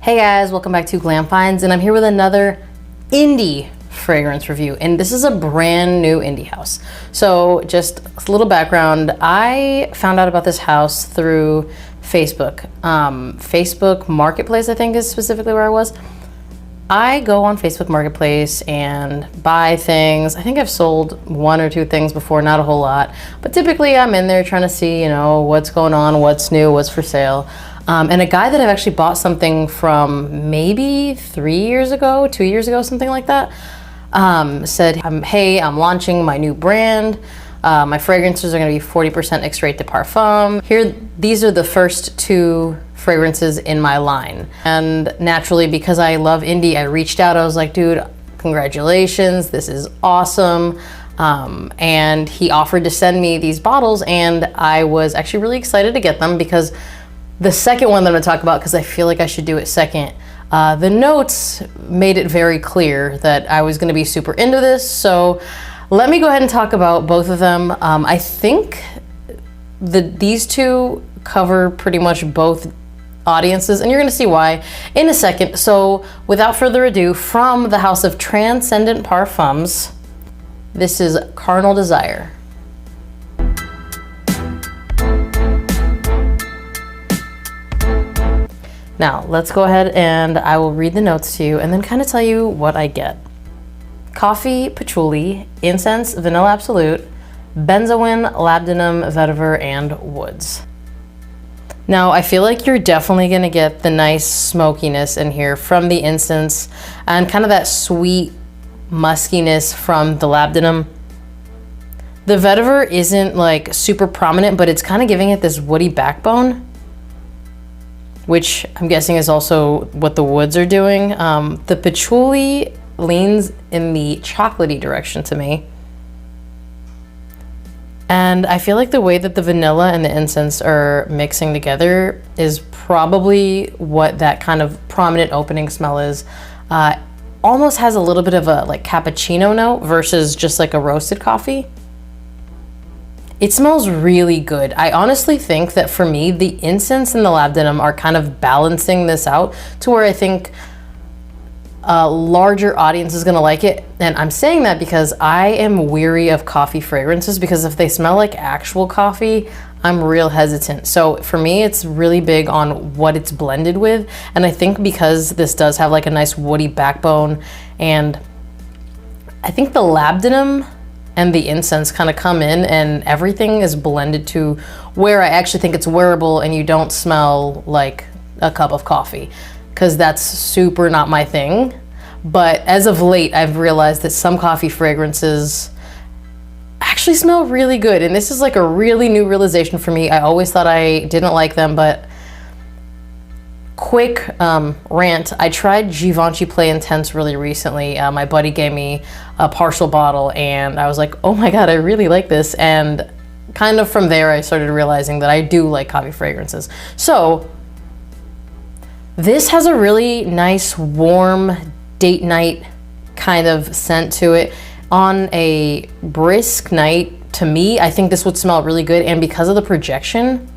Hey guys, welcome back to Glam Finds, and I'm here with another indie fragrance review, and this is a brand new indie house. So just a little background, I found out about this house through Facebook. Facebook Marketplace, I think, is specifically where I was. I go on Facebook Marketplace and buy things. I think I've sold one or two things before, not a whole lot, but typically I'm in there trying to see, what's going on, what's new, what's for sale. And a guy that I've actually bought something from maybe 3 years ago, 2 years ago, something like that, said, hey, I'm launching my new brand. My fragrances are gonna be 40% extrait de parfum. These are the first two fragrances in my line. And naturally, because I love indie, I reached out, I was like, dude, congratulations, this is awesome. And he offered to send me these bottles, and I was actually really excited to get them because the second one that I'm gonna talk about, because I feel like I should do it second, the notes made it very clear that I was gonna be super into this. So let me go ahead and talk about both of them. I think these two cover pretty much both audiences, and you're gonna see why in a second. So without further ado, from the house of Transcendent Parfums, this is Carnal Desire. Now, let's go ahead and I will read the notes to you and then kind of tell you what I get. Coffee, patchouli, incense, vanilla absolute, benzoin, labdanum, vetiver, and woods. Now, I feel like you're definitely gonna get the nice smokiness in here from the incense and kind of that sweet muskiness from the labdanum. The vetiver isn't like super prominent, but it's kind of giving it this woody backbone, which I'm guessing is also what the woods are doing. The patchouli leans in the chocolatey direction to me. And I feel like the way that the vanilla and the incense are mixing together is probably what that kind of prominent opening smell is. Almost has a little bit of a like cappuccino note versus just like a roasted coffee. It smells really good. I honestly think that for me, the incense and the labdanum are kind of balancing this out to where I think a larger audience is gonna like it. And I'm saying that because I am weary of coffee fragrances, because if they smell like actual coffee, I'm real hesitant. So for me, it's really big on what it's blended with. And I think because this does have like a nice woody backbone, and I think the labdanum and the incense kind of come in and everything is blended to where I actually think it's wearable and you don't smell like a cup of coffee, because that's super not my thing. But as of late, I've realized that some coffee fragrances actually smell really good. And this is like a really new realization for me. I always thought I didn't like them, but quick rant, I tried Givenchy Play Intense really recently. My buddy gave me a partial bottle and I was like, oh my God, I really like this. And kind of from there, I started realizing that I do like coffee fragrances. So this has a really nice, warm date night kind of scent to it. On a brisk night, to me, I think this would smell really good. And because of the projection,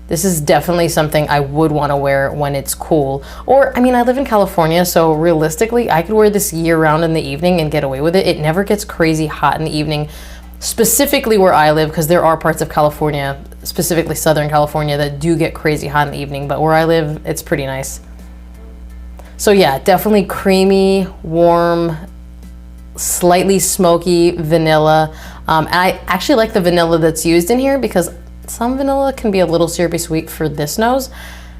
this is definitely something I would want to wear when it's cool. Or, I mean, I live in California, so realistically, I could wear this year round in the evening and get away with it. It never gets crazy hot in the evening, specifically where I live, because there are parts of California, specifically Southern California, that do get crazy hot in the evening, but where I live, it's pretty nice. So yeah, definitely creamy, warm, slightly smoky vanilla. And I actually like the vanilla that's used in here because some vanilla can be a little syrupy sweet for this nose.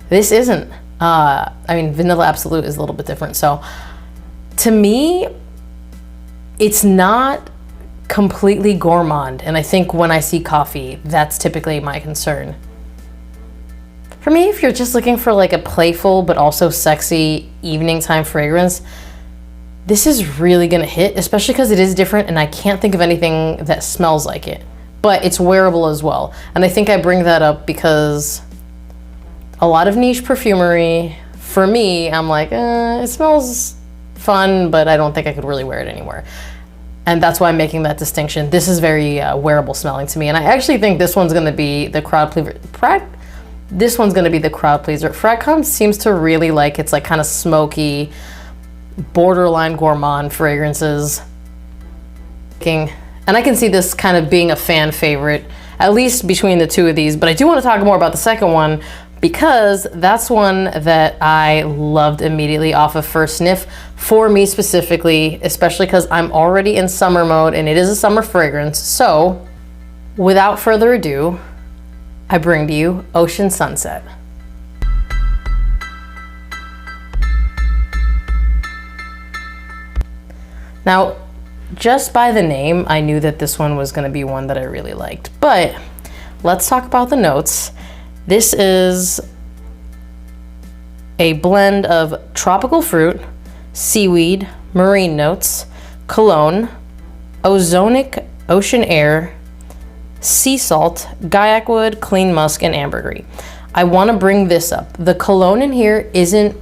This isn't. I mean, vanilla absolute is a little bit different. So to me, it's not completely gourmand. And I think when I see coffee, that's typically my concern. For me, if you're just looking for like a playful but also sexy evening time fragrance, this is really gonna hit, especially because it is different and I can't think of anything that smells like it. But it's wearable as well. And I think I bring that up because a lot of niche perfumery, for me, I'm like, it smells fun, but I don't think I could really wear it anywhere. And that's why I'm making that distinction. This is very wearable smelling to me. And I actually think this one's gonna be the crowd pleaser. this one's gonna be the crowd pleaser. Rakuten seems to really like its like kind of smoky, borderline gourmand fragrances. And I can see this kind of being a fan favorite, at least between the two of these, but I do want to talk more about the second one because that's one that I loved immediately off of first sniff for me specifically, especially because I'm already in summer mode and it is a summer fragrance. So without further ado, I bring to you Ocean Sunset. Now, just by the name, I knew that this one was going to be one that I really liked. But let's talk about the notes. This is a blend of tropical fruit, seaweed, marine notes, cologne, ozonic ocean air, sea salt, gaiac wood, clean musk, and ambergris. I want to bring this up. The cologne in here isn't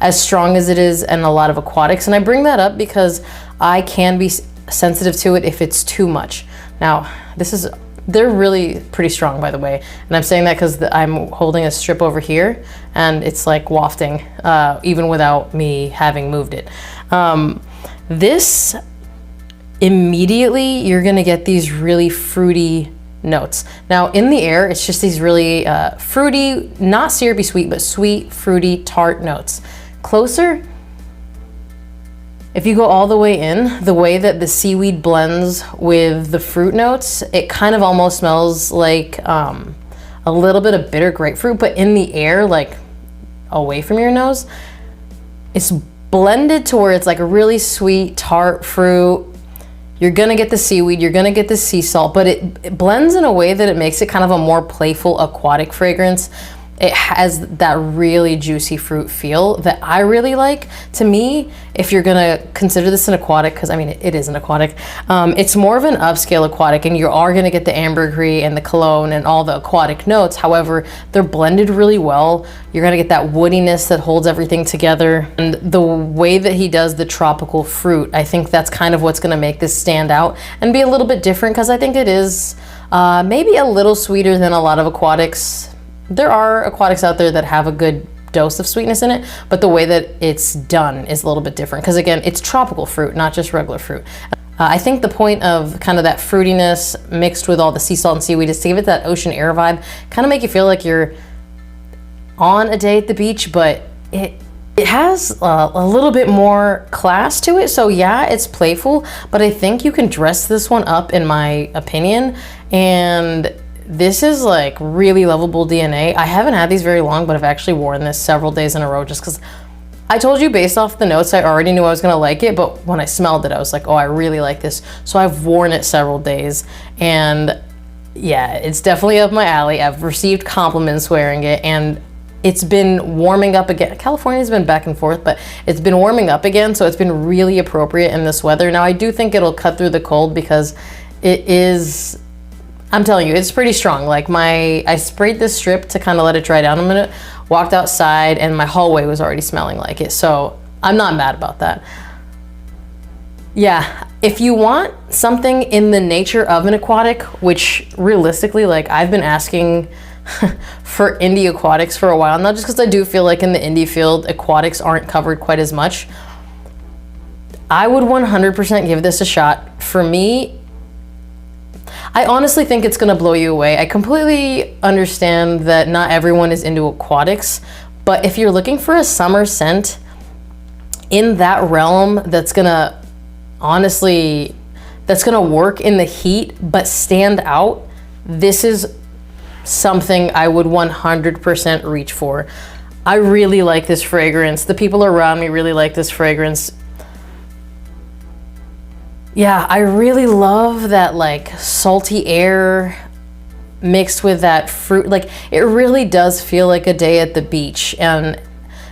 as strong as it is in a lot of aquatics, and I bring that up because I can be sensitive to it if it's too much. Now, they're really pretty strong, by the way, and I'm saying that because I'm holding a strip over here and it's like wafting even without me having moved it. This, immediately you're gonna get these really fruity notes. Now in the air, it's just these really fruity, not syrupy sweet, but sweet, fruity, tart notes. Closer, if you go all the way in, the way that the seaweed blends with the fruit notes, it kind of almost smells like a little bit of bitter grapefruit, but in the air, like away from your nose, it's blended to where it's like a really sweet, tart fruit. You're gonna get the seaweed, you're gonna get the sea salt, but it blends in a way that it makes it kind of a more playful aquatic fragrance. It has that really juicy fruit feel that I really like. To me, if you're gonna consider this an aquatic, because I mean, it is an aquatic, it's more of an upscale aquatic, and you are gonna get the ambergris and the cologne and all the aquatic notes. However, they're blended really well. You're gonna get that woodiness that holds everything together. And the way that he does the tropical fruit, I think that's kind of what's gonna make this stand out and be a little bit different, because I think it is maybe a little sweeter than a lot of aquatics. There are aquatics out there that have a good dose of sweetness in it, but the way that it's done is a little bit different because, again, it's tropical fruit, not just regular fruit. I think the point of kind of that fruitiness mixed with all the sea salt and seaweed is to give it that ocean air vibe, kind of make you feel like you're on a day at the beach, but it has a little bit more class to it. So yeah, it's playful, but I think you can dress this one up, in my opinion, and this is like really lovable DNA. I haven't had these very long, but I've actually worn this several days in a row just because I told you based off the notes, I already knew I was gonna like it, but when I smelled it, I was like, oh, I really like this. So I've worn it several days, and yeah, it's definitely up my alley. I've received compliments wearing it, and it's been warming up again. California's been back and forth, but it's been warming up again, so it's been really appropriate in this weather. Now, I do think it'll cut through the cold because it is, I'm telling you, it's pretty strong. Like I sprayed this strip to kind of let it dry down a minute, walked outside, and my hallway was already smelling like it. So I'm not mad about that. Yeah, if you want something in the nature of an aquatic, which realistically, like I've been asking for indie aquatics for a while now, just because I do feel like in the indie field, aquatics aren't covered quite as much. I would 100% give this a shot. For me, I honestly think it's gonna blow you away. I completely understand that not everyone is into aquatics, but if you're looking for a summer scent in that realm that's gonna work in the heat but stand out, this is something I would 100% reach for. I really like this fragrance. The people around me really like this fragrance. Yeah, I really love that like salty air mixed with that fruit. Like it really does feel like a day at the beach. And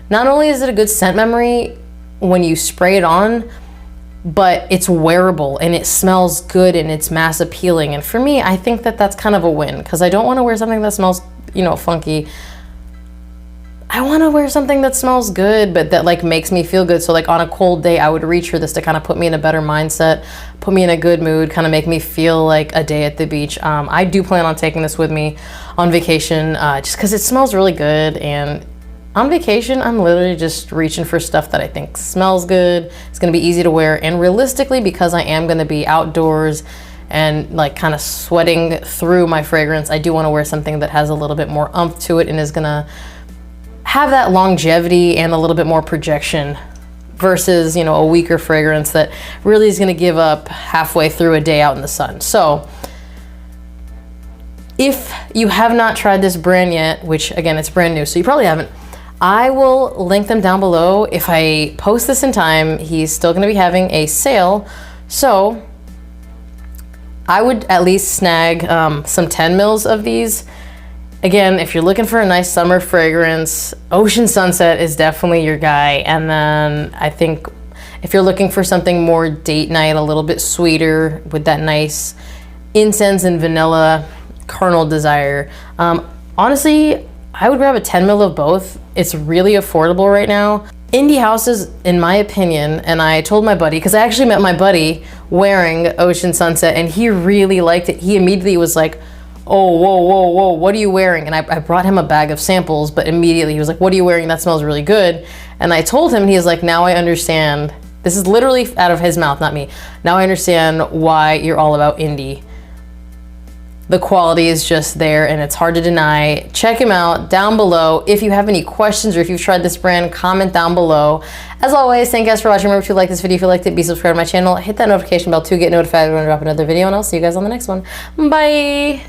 not only is it a good scent memory when you spray it on, but it's wearable and it smells good and it's mass appealing. And for me, I think that that's kind of a win because I don't want to wear something that smells, you know, funky. I want to wear something that smells good, but that like makes me feel good. So like on a cold day, I would reach for this to kind of put me in a better mindset, put me in a good mood, kind of make me feel like a day at the beach. I do plan on taking this with me on vacation, just because it smells really good. And on vacation, I'm literally just reaching for stuff that I think smells good. It's going to be easy to wear. And realistically, because I am going to be outdoors and like kind of sweating through my fragrance, I do want to wear something that has a little bit more oomph to it and is going to have that longevity and a little bit more projection versus, you know, a weaker fragrance that really is going to give up halfway through a day out in the sun. So if you have not tried this brand yet, which again, it's brand new, so you probably haven't, I will link them down below. If I post this in time, he's still going to be having a sale. So I would at least snag some 10 mils of these. Again, if you're looking for a nice summer fragrance, Ocean Sunset is definitely your guy. And then I think if you're looking for something more date night, a little bit sweeter with that nice incense and vanilla kernel desire, honestly, I would grab a 10 mil of both. It's really affordable right now. Indie houses, in my opinion, and I told my buddy, because I actually met my buddy wearing Ocean Sunset and he really liked it. He immediately was like, oh, whoa, what are you wearing? And I brought him a bag of samples, but immediately he was like, what are you wearing? That smells really good. And I told him, and he was like, now I understand. This is literally out of his mouth, not me. Now I understand why you're all about indie. The quality is just there and it's hard to deny. Check him out down below. If you have any questions or if you've tried this brand, comment down below. As always, thank you guys for watching. Remember to like this video if you liked it, be subscribed to my channel, hit that notification bell to get notified when I drop another video, and I'll see you guys on the next one. Bye.